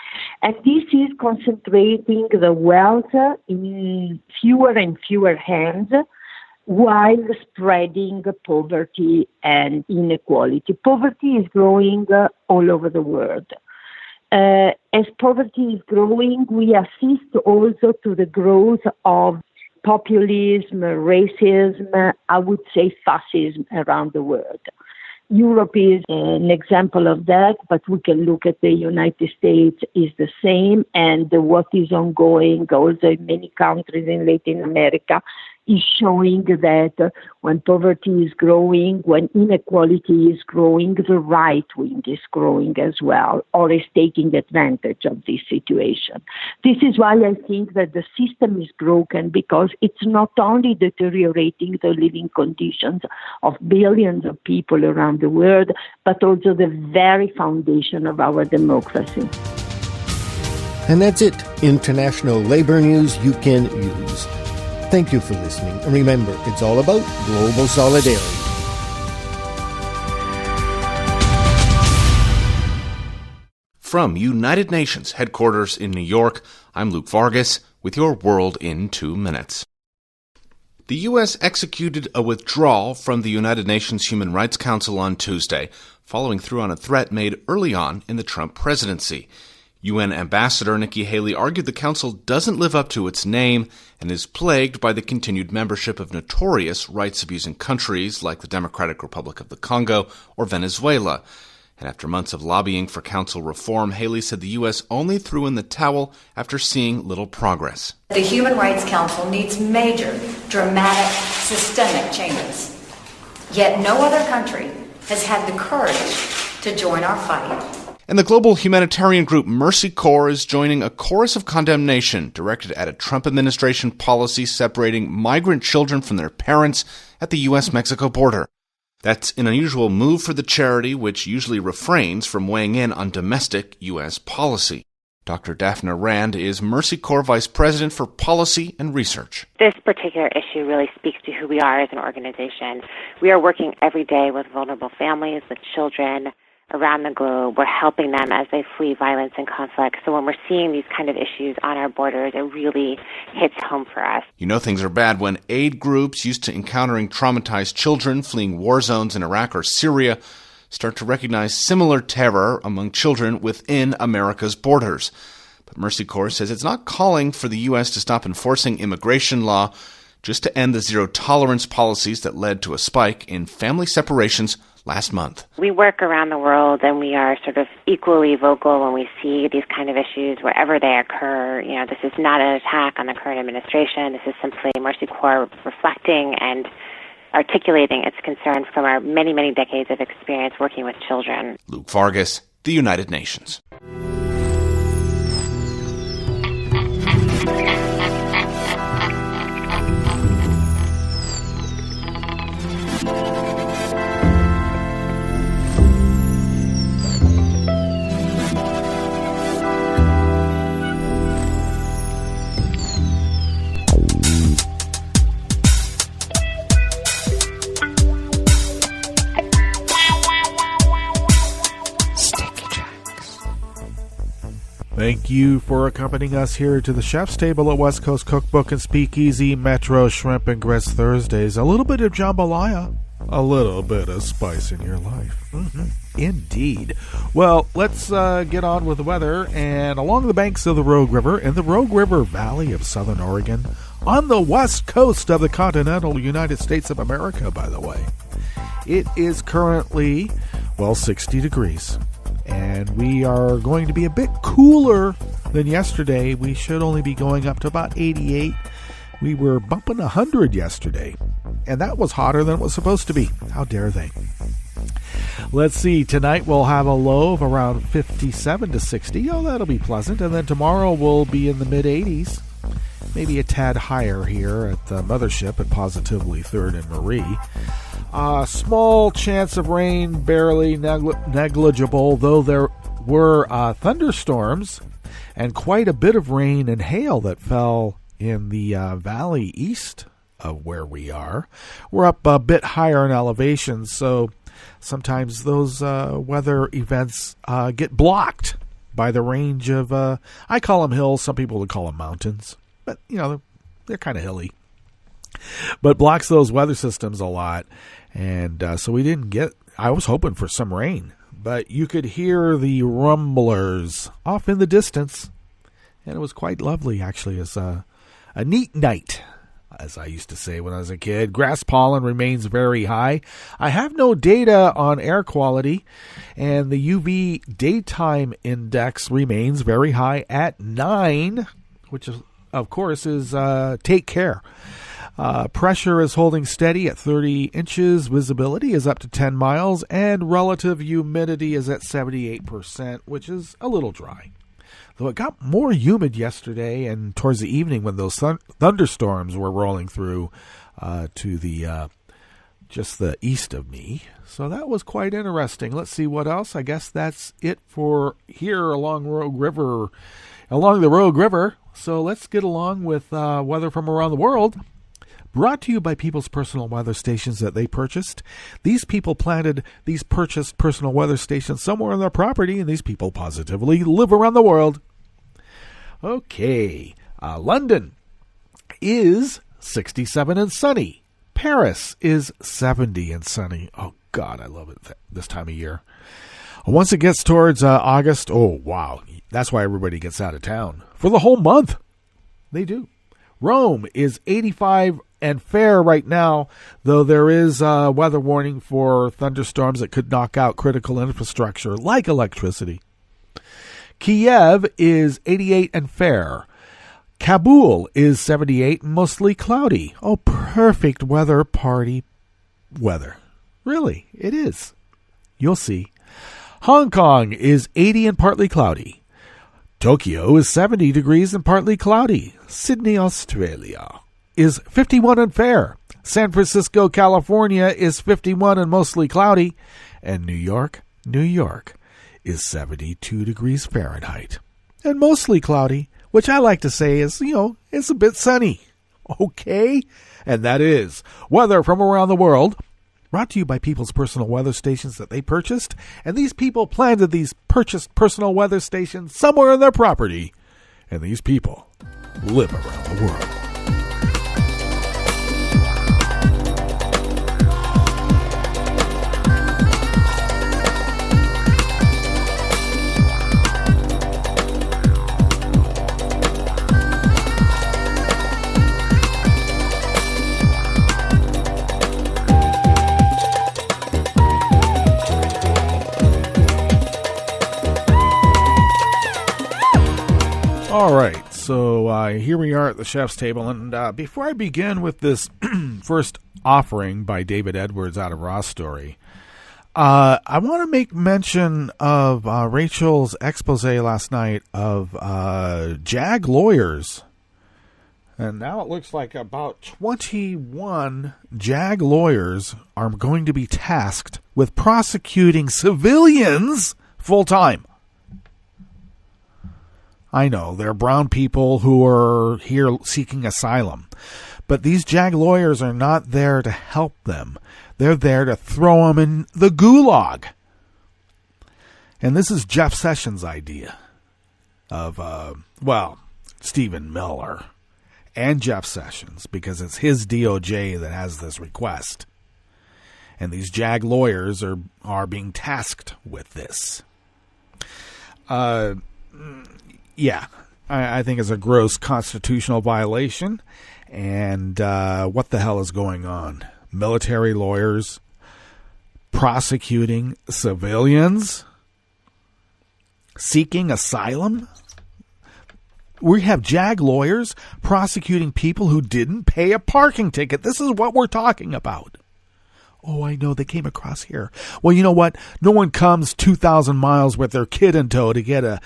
S16: And this is concentrating the wealth in fewer and fewer hands, while spreading poverty and inequality. Poverty is growing all over the world. As poverty is growing, we assist also to the growth of populism, racism, I would say fascism around the world. Europe is an example of that, but we can look at the United States is the same, and what is ongoing also in many countries in Latin America is showing that when poverty is growing, when inequality is growing, the right wing is growing as well, or is taking advantage of this situation. This is why I think that the system is broken, because it's not only deteriorating the living conditions of billions of people around the world, but also the very foundation of our democracy.
S15: And that's it. International labor news you can use. Thank you for listening. And remember, it's all about global solidarity.
S17: From United Nations headquarters in New York, I'm Luke Vargas with your World in 2 Minutes. The U.S. executed a withdrawal from the United Nations Human Rights Council on Tuesday, following through on a threat made early on in the Trump presidency. UN Ambassador Nikki Haley argued the council doesn't live up to its name and is plagued by the continued membership of notorious rights-abusing countries like the Democratic Republic of the Congo or Venezuela. And after months of lobbying for council reform, Haley said the U.S. only threw in the towel after seeing little progress.
S18: The Human Rights Council needs major, dramatic, systemic changes. Yet no other country has had the courage to join our fight.
S17: And the global humanitarian group Mercy Corps is joining a chorus of condemnation directed at a Trump administration policy separating migrant children from their parents at the U.S.-Mexico border. That's an unusual move for the charity, which usually refrains from weighing in on domestic U.S. policy. Dr. Daphne Rand is Mercy Corps Vice President for Policy and Research.
S19: This particular issue really speaks to who we are as an organization. We are working every day with vulnerable families, with children around the globe. We're helping them as they flee violence and conflict. So when we're seeing these kind of issues on our borders, it really hits home for us.
S17: You know things are bad when aid groups used to encountering traumatized children fleeing war zones in Iraq or Syria start to recognize similar terror among children within America's borders. But Mercy Corps says it's not calling for the U.S. to stop enforcing immigration law, just to end the zero-tolerance policies that led to a spike in family separations last month.
S19: We work around the world, and we are sort of equally vocal when we see these kind of issues wherever they occur. You know, this is not an attack on the current administration. This is simply Mercy Corps reflecting and articulating its concern from our many, many decades of experience working with children.
S17: Luke Vargas, the United Nations.
S7: Thank you for accompanying us here to the chef's table at West Coast Cookbook and Speakeasy Metro Shrimp and Grits Thursdays. A little bit of jambalaya, a little bit of spice in your life. Indeed. Well, let's get on with the weather. And along the banks of the Rogue River, in the Rogue River Valley of Southern Oregon, on the west coast of the continental United States of America, by the way, it is currently, 60 degrees. And we are going to be a bit cooler than yesterday. We should only be going up to about 88. We were bumping 100 yesterday. And that was hotter than it was supposed to be. How dare they? Let's see. Tonight we'll have a low of around 57 to 60. Oh, that'll be pleasant. And then tomorrow we'll be in the mid-80s. Maybe a tad higher here at the mothership at Positively 3rd and Marie. Small chance of rain, barely negligible, though there were thunderstorms and quite a bit of rain and hail that fell in the valley east of where we are. We're up a bit higher in elevation, so sometimes those weather events get blocked by the range of, I call them hills, some people would call them mountains, but, they're kind of hilly. But blocks those weather systems a lot. And so we didn't get, I was hoping for some rain, but you could hear the rumblers off in the distance. And it was quite lovely, actually. It's a neat night, as I used to say when I was a kid. Grass pollen remains very high. I have no data on air quality, and the UV daytime index remains very high at 9, which is, of course, is take care. Pressure is holding steady at 30 inches. Visibility is up to 10 miles. And relative humidity is at 78%, which is a little dry. Though it got more humid yesterday and towards the evening when those thunderstorms were rolling through to the just the east of me. So that was quite interesting. Let's see what else. I guess that's it for here along the Rogue River. So let's get along with weather from around the world. Brought to you by people's personal weather stations that they purchased. These people planted these purchased personal weather stations somewhere on their property, and these people positively live around the world. Okay, London is 67 and sunny. Paris is 70 and sunny. Oh, God, I love it this time of year. Once it gets towards August, oh, wow, that's why everybody gets out of town. For the whole month, they do. Rome is 85 and fair right now, though there is a weather warning for thunderstorms that could knock out critical infrastructure like electricity. Kiev is 88 and fair. Kabul is 78 and mostly cloudy. Oh, perfect weather party weather. Really, it is. You'll see. Hong Kong is 80 and partly cloudy. Tokyo is 70 degrees and partly cloudy. Sydney, Australia is 51 and fair. San Francisco, California is 51 and mostly cloudy. And New York is 72 degrees Fahrenheit and mostly cloudy, which I like to say is, it's a bit sunny. Okay? And that is weather from around the world. Brought to you by people's personal weather stations that they purchased. And these people planted these purchased personal weather stations somewhere on their property. And these people live around the world. All right, so here we are at the chef's table, and before I begin with this first offering by David Edwards out of Raw Story, I want to make mention of Rachel's expose last night of JAG lawyers. And now it looks like about 21 JAG lawyers are going to be tasked with prosecuting civilians full-time. I know, they're brown people who are here seeking asylum. But these JAG lawyers are not there to help them. They're there to throw them in the gulag. And this is Jeff Sessions' idea. of, Stephen Miller and Jeff Sessions, because it's his DOJ that has this request. And these JAG lawyers are being tasked with this. I think it's a gross constitutional violation. And what the hell is going on? Military lawyers prosecuting civilians seeking asylum? We have JAG lawyers prosecuting people who didn't pay a parking ticket. This is what we're talking about. Oh, I know, they came across here. Well, you know what? No one comes 2,000 miles with their kid in tow to get a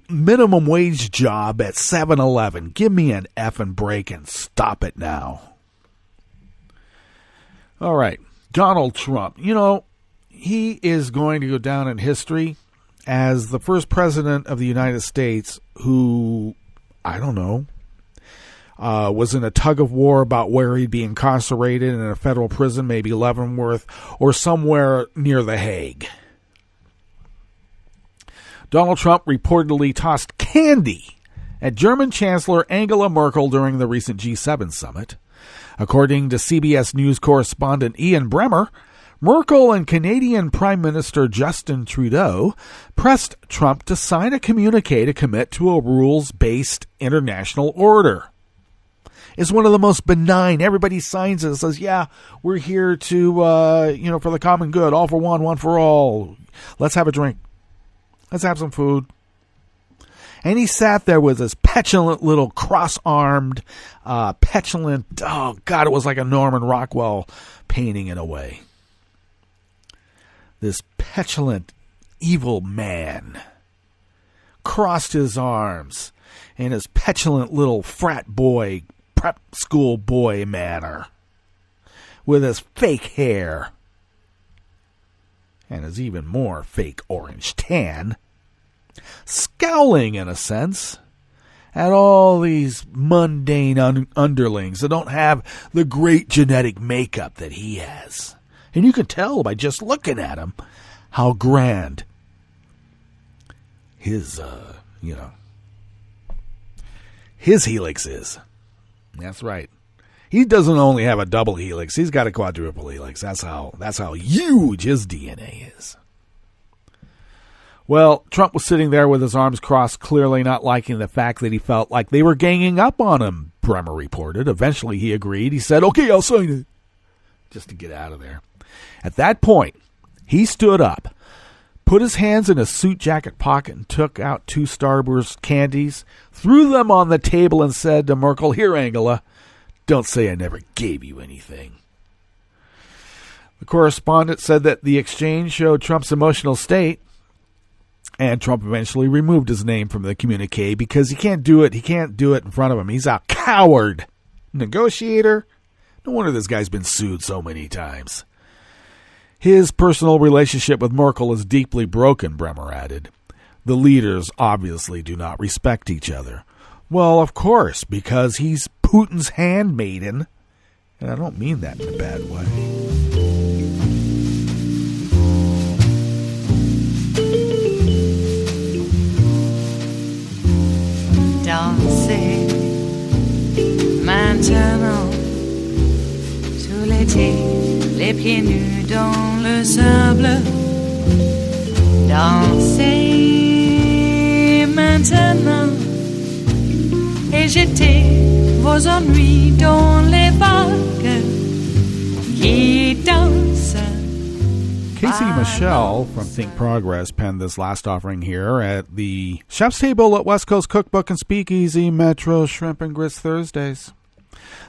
S7: minimum wage job at 7-Eleven. Give me an effing break and stop it now. All right, Donald Trump. You know, he is going to go down in history as the first president of the United States who, I don't know, was in a tug of war about where he'd be incarcerated in a federal prison, maybe Leavenworth or somewhere near The Hague. Donald Trump reportedly tossed candy at German Chancellor Angela Merkel during the recent G7 summit. According to CBS News correspondent Ian Bremmer, Merkel and Canadian Prime Minister Justin Trudeau pressed Trump to sign a communique to commit to a rules-based international order. It's one of the most benign. Everybody signs it and says, yeah, we're here to, for the common good, all for one for all. Let's have a drink. Let's have some food. And he sat there with his petulant little cross-armed, petulant, oh, God, it was like a Norman Rockwell painting in a way. This petulant, evil man crossed his arms in his petulant little frat boy, prep school boy manner, with his fake hair and his even more fake orange tan, scowling in a sense at all these mundane underlings that don't have the great genetic makeup that he has. And you can tell by just looking at him how grand his helix is. That's right. He doesn't only have a double helix, he's got a quadruple helix. That's how huge his DNA is. Well, Trump was sitting there with his arms crossed, clearly not liking the fact that he felt like they were ganging up on him, Bremer reported. Eventually he agreed. He said, okay, I'll sign it, just to get out of there. At that point, he stood up, put his hands in his suit jacket pocket and took out 2 Starburst candies, threw them on the table and said to Merkel, here, Angela, don't say I never gave you anything. The correspondent said that the exchange showed Trump's emotional state, and Trump eventually removed his name from the communique because he can't do it. He can't do it in front of him. He's a coward. Negotiator. No wonder this guy's been sued so many times. His personal relationship with Merkel is deeply broken, Bremer added. The leaders obviously do not respect each other. Well, of course, because he's Putin's handmaiden. And I don't mean that in a bad way.
S1: Danser maintenant sous l'été, les pieds nus dans le sable. Danser maintenant et jeter vos ennuis dans les vagues qui dansent.
S7: Casey Michelle from Think Progress penned this last offering here at the chef's table at West Coast Cookbook and Speakeasy Metro Shrimp and Grits Thursdays.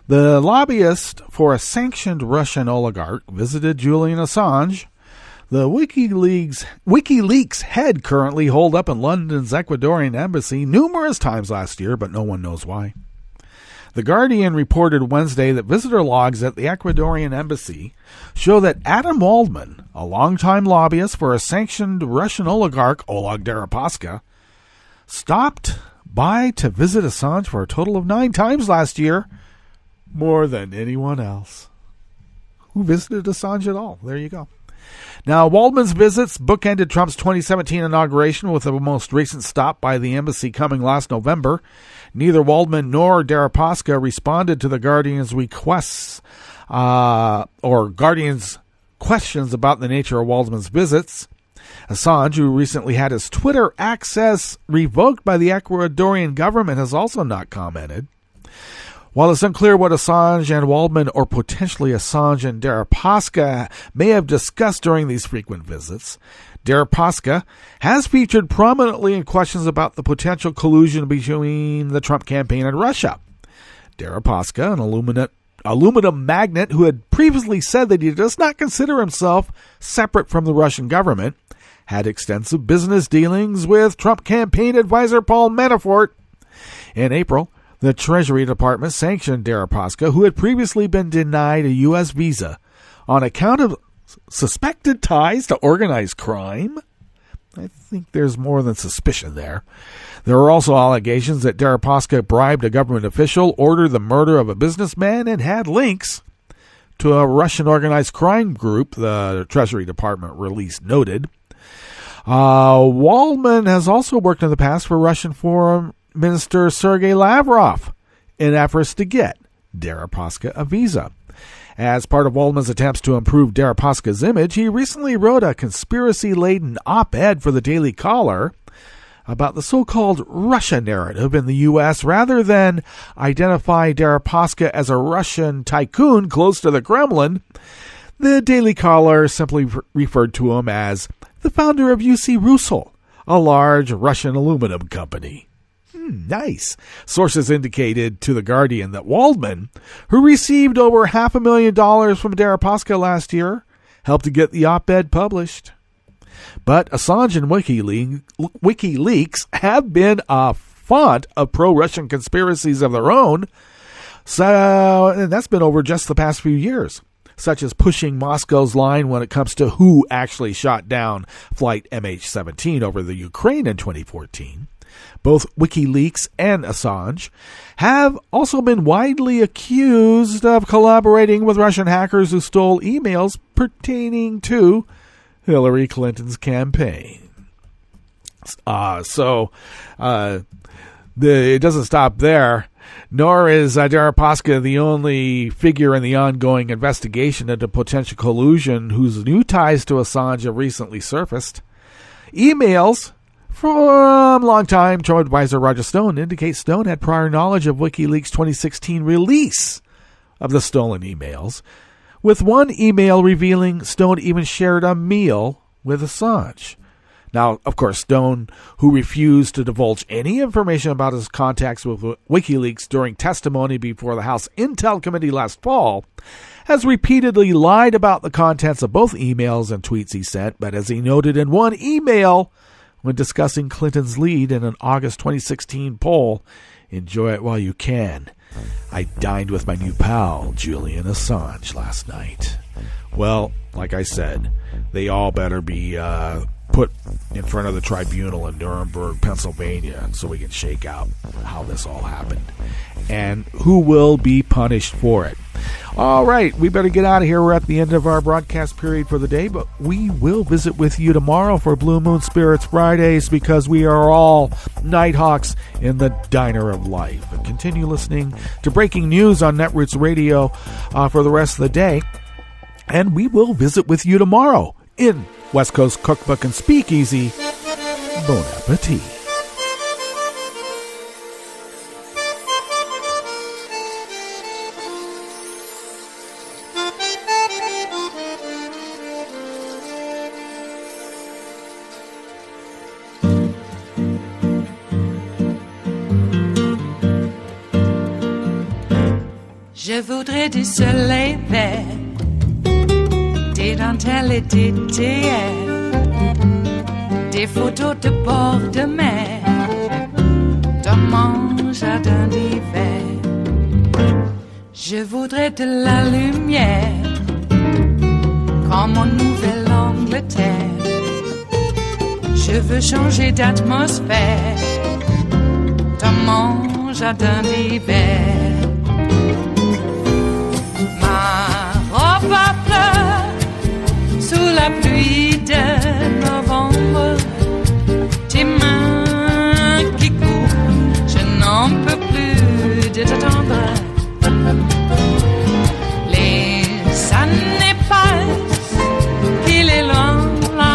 S7: The lobbyist for a sanctioned Russian oligarch visited Julian Assange. The WikiLeaks head currently holed up in London's Ecuadorian embassy numerous times last year, but no one knows why. The Guardian reported Wednesday that visitor logs at the Ecuadorian embassy show that Adam Waldman, a longtime lobbyist for a sanctioned Russian oligarch, Oleg Deripaska, stopped by to visit Assange for a total of 9 times last year, more than anyone else. Who visited Assange at all? There you go. Now, Waldman's visits bookended Trump's 2017 inauguration with the most recent stop by the embassy coming last November. Neither Waldman nor Deripaska responded to the Guardian's requests Guardian's questions about the nature of Waldman's visits. Assange, who recently had his Twitter access revoked by the Ecuadorian government, has also not commented. While it's unclear what Assange and Waldman, or potentially Assange and Deripaska, may have discussed during these frequent visits, Deripaska has featured prominently in questions about the potential collusion between the Trump campaign and Russia. Deripaska, an aluminum magnate who had previously said that he does not consider himself separate from the Russian government, had extensive business dealings with Trump campaign advisor Paul Manafort. In April, the Treasury Department sanctioned Deripaska, who had previously been denied a U.S. visa on account of suspected ties to organized crime. I think there's more than suspicion there. There are also allegations that Deripaska bribed a government official, ordered the murder of a businessman, and had links to a Russian organized crime group, the Treasury Department release noted. Waldman has also worked in the past for Russian Foreign Minister Sergei Lavrov in efforts to get Deripaska a visa. As part of Waldman's attempts to improve Deripaska's image, he recently wrote a conspiracy-laden op-ed for the Daily Caller about the so-called Russia narrative in the U.S. rather than identify Deripaska as a Russian tycoon close to the Kremlin. The Daily Caller simply referred to him as the founder of UC Rusal, a large Russian aluminum company. Nice. Sources indicated to The Guardian that Waldman, who received over $500,000 from Deripaska last year, helped to get the op-ed published. But Assange and WikiLeaks have been a font of pro-Russian conspiracies of their own, and that's been over just the past few years, such as pushing Moscow's line when it comes to who actually shot down Flight MH17 over the Ukraine in 2014. Both WikiLeaks and Assange have also been widely accused of collaborating with Russian hackers who stole emails pertaining to Hillary Clinton's campaign. It doesn't stop there, nor is Deripaska the only figure in the ongoing investigation into potential collusion whose new ties to Assange have recently surfaced. Emails from longtime Trump advisor Roger Stone indicate Stone had prior knowledge of WikiLeaks' 2016 release of the stolen emails, with one email revealing Stone even shared a meal with Assange. Now, of course, Stone, who refused to divulge any information about his contacts with WikiLeaks during testimony before the House Intel Committee last fall, has repeatedly lied about the contents of both emails and tweets he sent, but as he noted in one email when discussing Clinton's lead in an August 2016 poll, enjoy it while you can. I dined with my new pal, Julian Assange, last night. Well, like I said, they all better be put in front of the tribunal in Nuremberg, Pennsylvania, so we can shake out how this all happened and who will be punished for it. All right, we better get out of here. We're at the end of our broadcast period for the day, but we will visit with you tomorrow for Blue Moon Spirits Fridays because we are all Nighthawks in the Diner of Life. And continue listening to breaking news on Netroots Radio for the rest of the day. And we will visit with you tomorrow in West Coast Cookbook and Speakeasy. Bon appetit.
S1: Je voudrais du soleil vert, des dentelles et des théières, des photos de bord de mer, dans mon jardin d'hiver. Je voudrais de la lumière, comme en Nouvelle-Angleterre. Je veux changer d'atmosphère, dans mon jardin d'hiver. Ma robe à fleurs sous sous la pluie de novembre, tes mains qui courent, je n'en peux plus de t'attendre. Les années passent, il est loin, là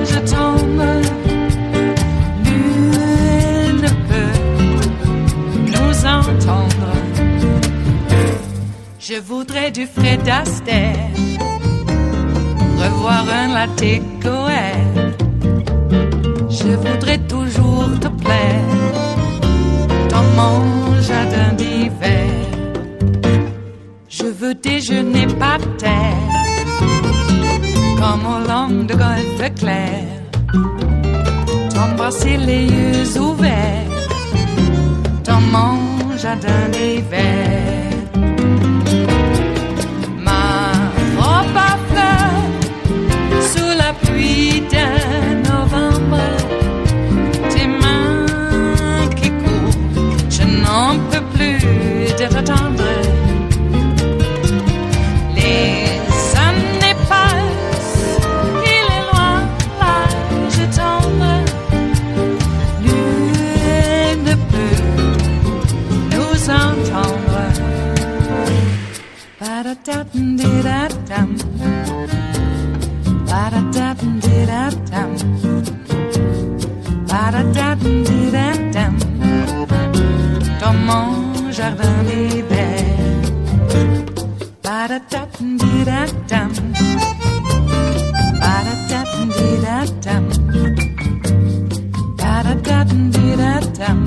S1: je tombe. Nul ne peut nous entendre. Je voudrais du Fred Astaire, revoir un latte Goël. Je voudrais toujours te plaire dans mon jardin d'hiver. Je veux déjeuner par terre comme au long de golfe clair, t'embrasser les yeux ouverts dans mon jardin d'hiver. Sous la pluie de novembre, tes mains qui courent, je n'en peux plus de t'attendre. Les années passent, il est loin, là je tombe. Nul ne peut nous entendre. Ba-da-da-dum-di-da-dum. Ba-da-da-dum-di-da-dum. Ba-da-da-dum-di-da-dum. Dans mon jardin d'hiver. Ba-da-da-dum-di-da-dum. Ba-da-da-dum-di-da-dum. Ba-da-da-dum-di-da-dum.